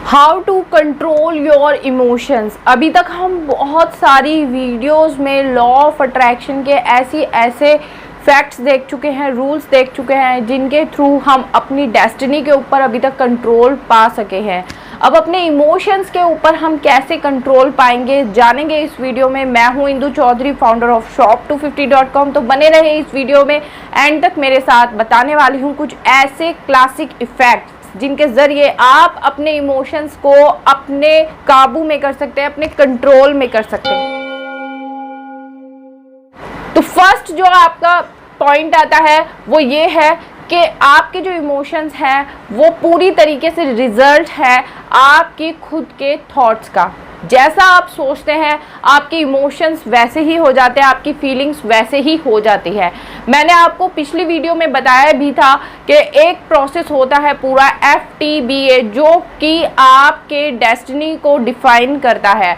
How to control your emotions. अभी तक हम बहुत सारी वीडियोस में लॉ ऑफ अट्रैक्शन के ऐसे फैक्ट्स देख चुके हैं, रूल्स देख चुके हैं, जिनके थ्रू हम अपनी डेस्टिनी के ऊपर अभी तक कंट्रोल पा सके हैं। अब अपने इमोशंस के ऊपर हम कैसे कंट्रोल पाएंगे जानेंगे इस वीडियो में। मैं हूं Indu Chaudhary, founder of shop250.com। तो बने रहे इस वीडियो में एंड तक मेरे साथ। बताने वाली हूं कुछ ऐसे क्लासिक इफेक्ट्स जिनके ज़रिए आप अपने इमोशंस को अपने काबू में कर सकते हैं, अपने कंट्रोल में कर सकते हैं। तो फर्स्ट जो आपका पॉइंट आता है वो ये है कि आपके जो इमोशंस हैं वो पूरी तरीके से रिजल्ट है आपकी खुद के थॉट्स का। जैसा आप सोचते हैं आपके इमोशंस वैसे ही हो जाते हैं, आपकी फीलिंग्स वैसे ही हो जाती है। मैंने आपको पिछली वीडियो में बताया भी था कि एक प्रोसेस होता है पूरा FTBA, जो कि आपके डेस्टिनी को डिफाइन करता है।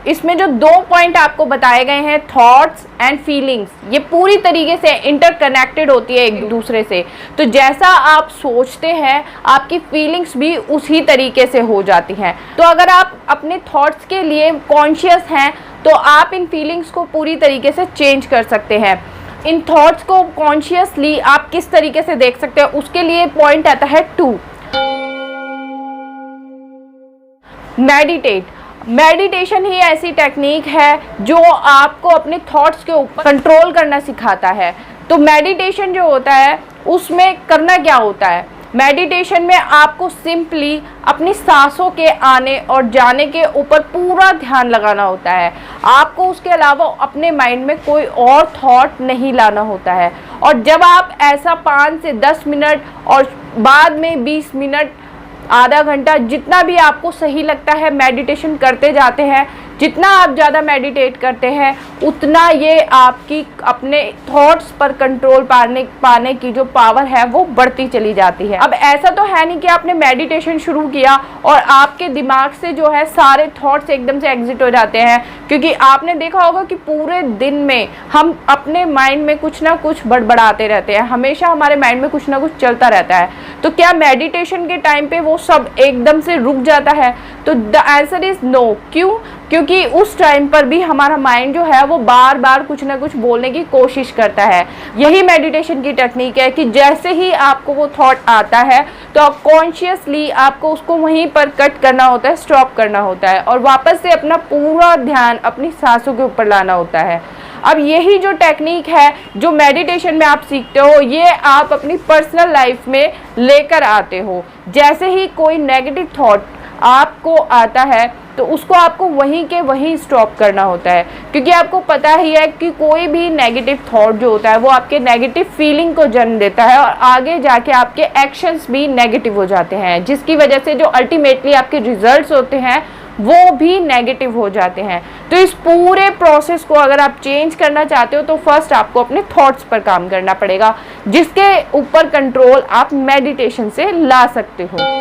इसमें जो 2 पॉइंट आपको बताए गए हैं, थॉट्स एंड फीलिंग्स, ये पूरी तरीके से इंटरकनेक्टेड होती है एक दूसरे से। तो जैसा आप सोचते हैं आपकी फीलिंग्स भी उसी तरीके से हो जाती हैं। तो अगर आप अपने थॉट्स के लिए कॉन्शियस हैं तो आप इन फीलिंग्स को पूरी तरीके से चेंज कर सकते हैं। इन थॉट्स को कॉन्शियसली आप किस तरीके से देख सकते हैं, उसके लिए पॉइंट आता है 2, मेडिटेट। मेडिटेशन ही ऐसी टेक्निक है जो आपको अपने थॉट्स के ऊपर कंट्रोल करना सिखाता है। तो मेडिटेशन जो होता है उसमें करना क्या होता है, मेडिटेशन में आपको सिंपली अपनी सांसों के आने और जाने के ऊपर पूरा ध्यान लगाना होता है। आपको उसके अलावा अपने माइंड में कोई और थॉट नहीं लाना होता है। और जब आप ऐसा 5 से 10 मिनट और बाद में 20 मिनट, आधा घंटा, जितना भी आपको सही लगता है मेडिटेशन करते जाते हैं, जितना आप ज़्यादा मेडिटेट करते हैं उतना ये आपकी अपने थॉट्स पर कंट्रोल पाने की जो पावर है वो बढ़ती चली जाती है। अब ऐसा तो है नहीं कि आपने मेडिटेशन शुरू किया और आपके दिमाग से जो है सारे थॉट्स एकदम से एग्जिट हो जाते हैं, क्योंकि आपने देखा होगा कि पूरे दिन में हम अपने माइंड में कुछ ना कुछ बड़बड़ाते रहते हैं, हमेशा हमारे माइंड में कुछ ना कुछ चलता रहता है। तो क्या मेडिटेशन के टाइम पे वो सब एकदम से रुक जाता है? तो द आंसर इज नो। क्यों? क्योंकि उस टाइम पर भी हमारा माइंड जो है वो बार बार कुछ ना कुछ बोलने की कोशिश करता है। यही मेडिटेशन की टेक्निक है कि जैसे ही आपको वो थॉट आता है तो कॉन्शियसली आपको उसको वहीं पर कट करना होता है, स्टॉप करना होता है और वापस से अपना पूरा ध्यान अपनी सांसों के ऊपर लाना होता है। अब यही जो टेक्निक है जो मेडिटेशन में आप सीखते हो, ये आप अपनी पर्सनल लाइफ में लेकर आते हो। जैसे ही कोई नेगेटिव थॉट आपको आता है तो उसको आपको वहीं के वहीं स्टॉप करना होता है, क्योंकि आपको पता ही है कि कोई भी नेगेटिव थॉट जो होता है वो आपके नेगेटिव फीलिंग को जन्म देता है और आगे जाके आपके एक्शंस भी नेगेटिव हो जाते हैं, जिसकी वजह से जो अल्टीमेटली आपके रिजल्ट्स होते हैं वो भी नेगेटिव हो जाते हैं। तो इस पूरे प्रोसेस को अगर आप चेंज करना चाहते हो तो फर्स्ट आपको अपने थॉट्स पर काम करना पड़ेगा, जिसके ऊपर कंट्रोल आप मेडिटेशन से ला सकते हो।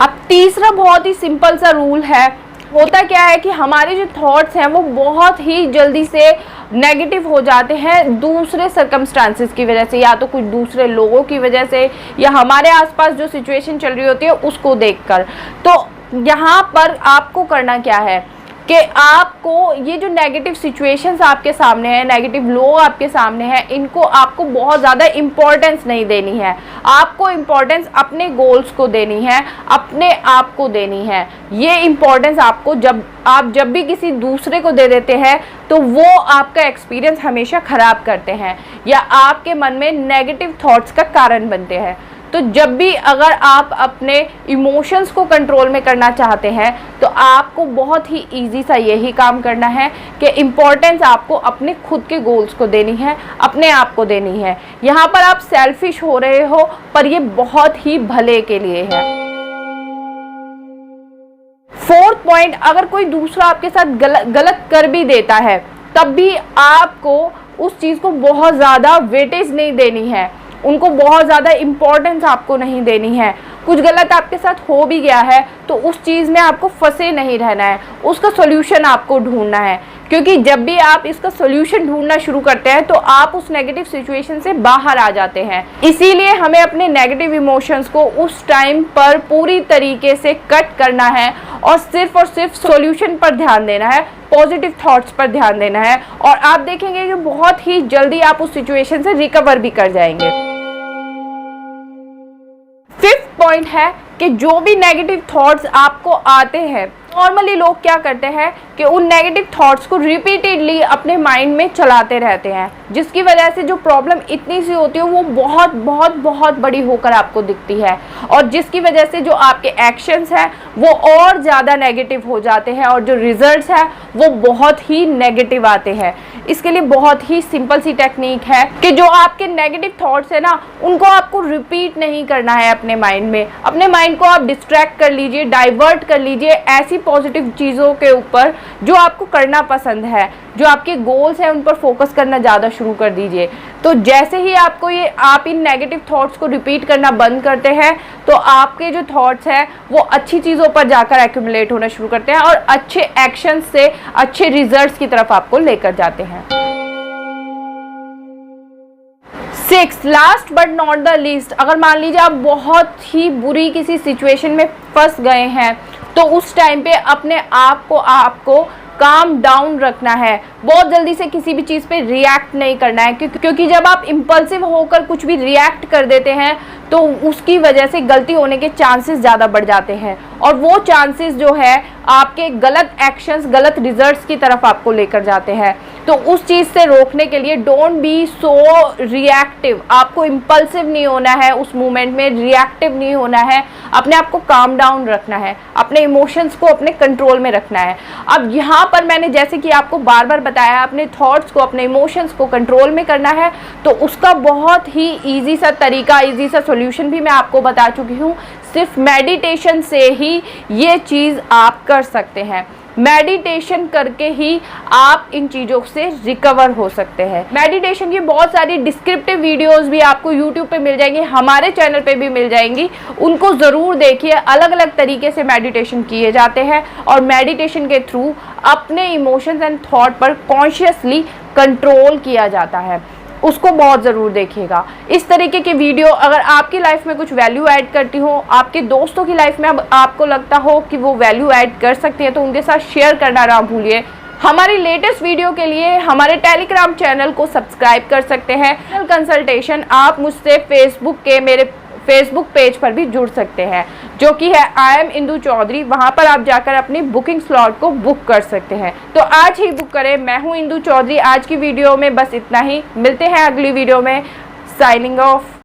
अब तीसरा बहुत ही सिंपल सा रूल है। होता क्या है कि हमारे जो थॉट्स हैं वो बहुत ही जल्दी से नेगेटिव हो जाते हैं दूसरे सर्कमस्टांसेस की वजह से, या तो कुछ दूसरे लोगों की वजह से, या हमारे आसपास जो सिचुएशन चल रही होती है उसको देखकर। तो यहाँ पर आपको करना क्या है कि आपको ये जो नेगेटिव सिचुएशंस आपके सामने हैं, नेगेटिव लोग आपके सामने हैं, इनको आपको बहुत ज़्यादा इम्पोर्टेंस नहीं देनी है। आपको इम्पोर्टेंस अपने गोल्स को देनी है, अपने आप को देनी है। ये इम्पोर्टेंस आपको जब भी किसी दूसरे को दे देते हैं तो वो आपका एक्सपीरियंस हमेशा ख़राब करते हैं या आपके मन में नेगेटिव थॉट्स का कारण बनते हैं। तो जब भी अगर आप अपने इमोशंस को कंट्रोल में करना चाहते हैं तो आपको बहुत ही इजी सा यही काम करना है कि इम्पोर्टेंस आपको अपने खुद के गोल्स को देनी है, अपने आप को देनी है। यहाँ पर आप सेल्फिश हो रहे हो पर ये बहुत ही भले के लिए है। 4th पॉइंट, अगर कोई दूसरा आपके साथ गलत कर भी देता है तब भी आपको उस चीज़ को बहुत ज़्यादा वेटेज नहीं देनी है, उनको बहुत ज़्यादा इम्पोर्टेंस आपको नहीं देनी है। कुछ गलत आपके साथ हो भी गया है तो उस चीज़ में आपको फंसे नहीं रहना है, उसका सॉल्यूशन आपको ढूंढना है। क्योंकि जब भी आप इसका सोल्यूशन ढूंढना शुरू करते हैं तो आप उस नेगेटिव सिचुएशन से बाहर आ जाते हैं। इसीलिए हमें अपने नेगेटिव इमोशंस को उस टाइम पर पूरी तरीके से कट करना है और सिर्फ सोल्यूशन पर ध्यान देना है, पॉजिटिव थॉट्स पर ध्यान देना है, और आप देखेंगे कि बहुत ही जल्दी आप उस सिचुएशन से रिकवर भी कर जाएंगे। फिफ्थ पॉइंट है कि जो भी नेगेटिव थॉट्स आपको आते हैं, नॉर्मली लोग क्या करते हैं कि उन नेगेटिव थॉट्स को रिपीटेडली अपने माइंड में चलाते रहते हैं, जिसकी वजह से जो प्रॉब्लम इतनी सी होती है वो बहुत बहुत बहुत बड़ी होकर आपको दिखती है, और जिसकी वजह से जो आपके एक्शंस हैं वो और ज़्यादा नेगेटिव हो जाते हैं और जो रिजल्ट्स हैं वो बहुत ही नेगेटिव आते हैं। इसके लिए बहुत ही सिंपल सी टेक्निक है कि जो आपके नेगेटिव थॉट्स है ना, उनको आपको रिपीट नहीं करना है अपने माइंड में। अपने माइंड को आप डिस्ट्रैक्ट कर लीजिए, डाइवर्ट कर लीजिए ऐसी पॉजिटिव चीज़ों के ऊपर जो आपको करना पसंद है, जो आपके गोल्स हैं उन पर फोकस करना ज़्यादा शुरू कर दीजिए। तो जैसे ही आप इन नेगेटिव थॉट्स को रिपीट करना बंद करते हैं तो आपके जो थॉट्स हैं वो अच्छी चीज़ों पर जाकर एक्यूमुलेट होना शुरू करते हैं और अच्छे एक्शन से अच्छे रिजल्ट्स की तरफ आपको लेकर जाते हैं। 6, last but not the least, अगर मान लीजिए आप बहुत ही बुरी किसी सिचुएशन में फंस गए हैं तो उस टाइम पे अपने आप को आपको काम डाउन रखना है। बहुत जल्दी से किसी भी चीज़ पे रिएक्ट नहीं करना है, क्योंकि जब आप इम्पल्सिव होकर कुछ भी रिएक्ट कर देते हैं तो उसकी वजह से गलती होने के चांसेस ज़्यादा बढ़ जाते हैं, और वो चांसेस जो है आपके गलत एक्शंस, गलत रिजल्ट्स की तरफ आपको लेकर जाते हैं। तो उस चीज़ से रोकने के लिए डोंट बी सो रिएक्टिव, आपको इम्पल्सिव नहीं होना है, उस मोमेंट में रिएक्टिव नहीं होना है, अपने आप को काम डाउन रखना है, अपने इमोशंस को अपने कंट्रोल में रखना है। अब यहाँ पर मैंने जैसे कि आपको बार बार बताया, अपने थॉट्स को, अपने इमोशंस को कंट्रोल में करना है, तो उसका बहुत ही ईजी सा तरीका, ईजी सा सॉल्यूशन भी मैं आपको बता चुकी हूँ। सिर्फ मेडिटेशन से ही ये चीज़ आप कर सकते हैं। मेडिटेशन करके ही आप इन चीज़ों से रिकवर हो सकते हैं। मेडिटेशन की बहुत सारी डिस्क्रिप्टिव वीडियोस भी आपको यूट्यूब पे मिल जाएंगी, हमारे चैनल पे भी मिल जाएंगी, उनको ज़रूर देखिए। अलग अलग तरीके से मेडिटेशन किए जाते हैं और मेडिटेशन के थ्रू अपने इमोशंस एंड थॉट पर कॉन्शियसली कंट्रोल किया जाता है, उसको बहुत ज़रूर देखिएगा। इस तरीके की वीडियो अगर आपकी लाइफ में कुछ वैल्यू ऐड करती हो, आपके दोस्तों की लाइफ में अब आपको लगता हो कि वो वैल्यू ऐड कर सकती है, तो उनके साथ शेयर करना ना भूलिए। हमारी लेटेस्ट वीडियो के लिए हमारे टेलीग्राम चैनल को सब्सक्राइब कर सकते हैं। कंसल्टेशन आप मुझसे मेरे फेसबुक पेज पर भी जुड़ सकते हैं, जो कि है आई एम इंदु चौधरी। वहां पर आप जाकर अपनी बुकिंग स्लॉट को बुक कर सकते हैं। तो आज ही बुक करें। मैं हूं इंदु चौधरी। आज की वीडियो में बस इतना ही, मिलते हैं अगली वीडियो में। Signing off.